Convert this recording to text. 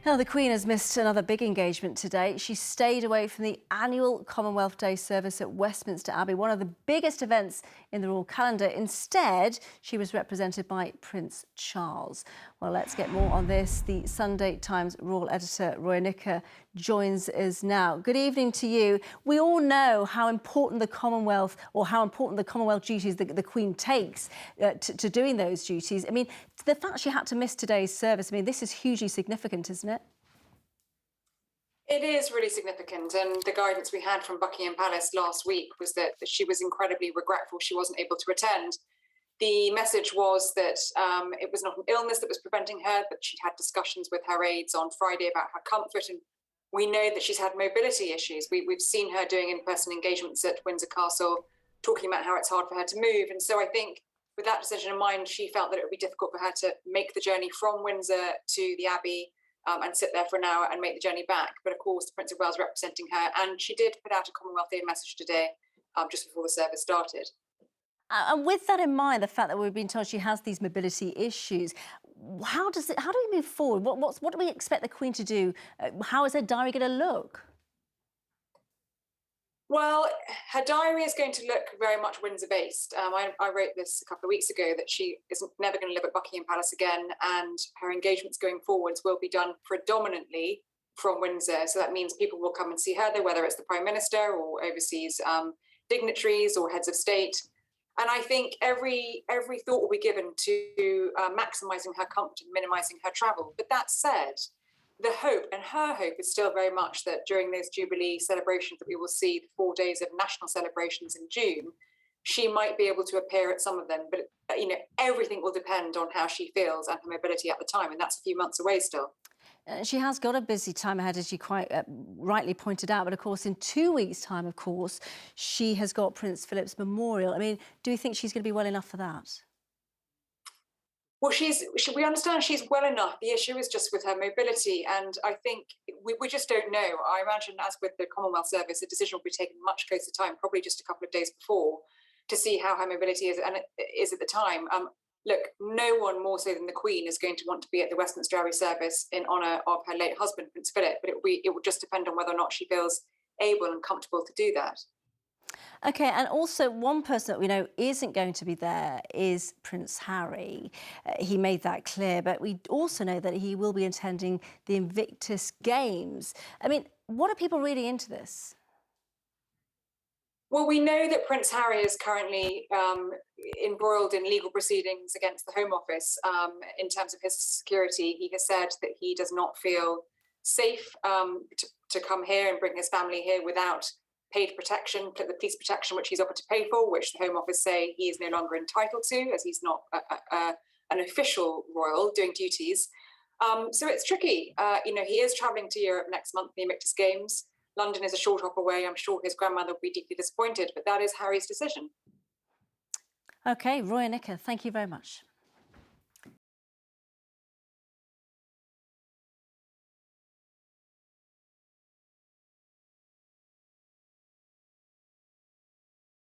Now, the Queen has missed another big engagement today. She stayed away from the annual Commonwealth Day service at Westminster Abbey, one of the biggest events in the royal calendar. Instead, she was represented by Prince Charles. Well, let's get more on this. The Sunday Times royal editor, Roya Nicka, joins us now. Good evening to you. We all know how important the Commonwealth, or how important the Commonwealth duties the Queen takes to doing those duties. I mean, the fact she had to miss today's service, I mean, this is hugely significant, isn't it? It is really significant, and the guidance we had from Buckingham Palace last week was that she was incredibly regretful she wasn't able to attend. The message was that it was not an illness that was preventing her, but she'd had discussions with her aides on Friday about her comfort, and we know that she's had mobility issues. We've seen her doing in-person engagements at Windsor Castle, talking about how it's hard for her to move, and so I think with that decision in mind, she felt that it would be difficult for her to make the journey from Windsor to the Abbey and sit there for an hour and make the journey back. But of course, the Prince of Wales representing her, and she did put out a Commonwealth Day message today, just before the service started. And with that in mind, the fact that we've been told she has these mobility issues, how do we move forward? What do we expect the Queen to do? How is her diary going to look? Well, her diary is going to look very much Windsor-based. I wrote this a couple of weeks ago that she is never going to live at Buckingham Palace again, and her engagements going forwards will be done predominantly from Windsor. So that means people will come and see her there, whether it's the Prime Minister or overseas dignitaries or heads of state. And I think every thought will be given to maximising her comfort and minimising her travel. But that said, the hope, and her hope, is still very much that during those Jubilee celebrations that we will see, the 4 days of national celebrations in June, she might be able to appear at some of them. But, everything will depend on how she feels and her mobility at the time, and that's a few months away still. She has got a busy time ahead, as you quite rightly pointed out. But of course, in 2 weeks' time, of course, she has got Prince Philip's memorial. I mean, do you think she's going to be well enough for that? Well, we understand she's well enough. The issue is just with her mobility. And I think we just don't know. I imagine, as with the Commonwealth service, a decision will be taken much closer time, probably just a couple of days before, to see how her mobility is and it is at the time. Look, no one more so than the Queen is going to want to be at the Westminster Abbey service in honour of her late husband, Prince Philip, but it will just depend on whether or not she feels able and comfortable to do that. OK, and also one person that we know isn't going to be there is Prince Harry. He made that clear, but we also know that he will be attending the Invictus Games. I mean, what are people reading into this? Well, we know that Prince Harry is currently embroiled in legal proceedings against the Home Office in terms of his security. He has said that he does not feel safe to come here and bring his family here without paid protection, the police protection which he's offered to pay for, which the Home Office say he is no longer entitled to, as he's not an official royal doing duties. So it's tricky. He is travelling to Europe next month, the Invictus Games. London is a short hop away. I'm sure his grandmother will be deeply disappointed, but that is Harry's decision. OK, Roya Nicka, thank you very much.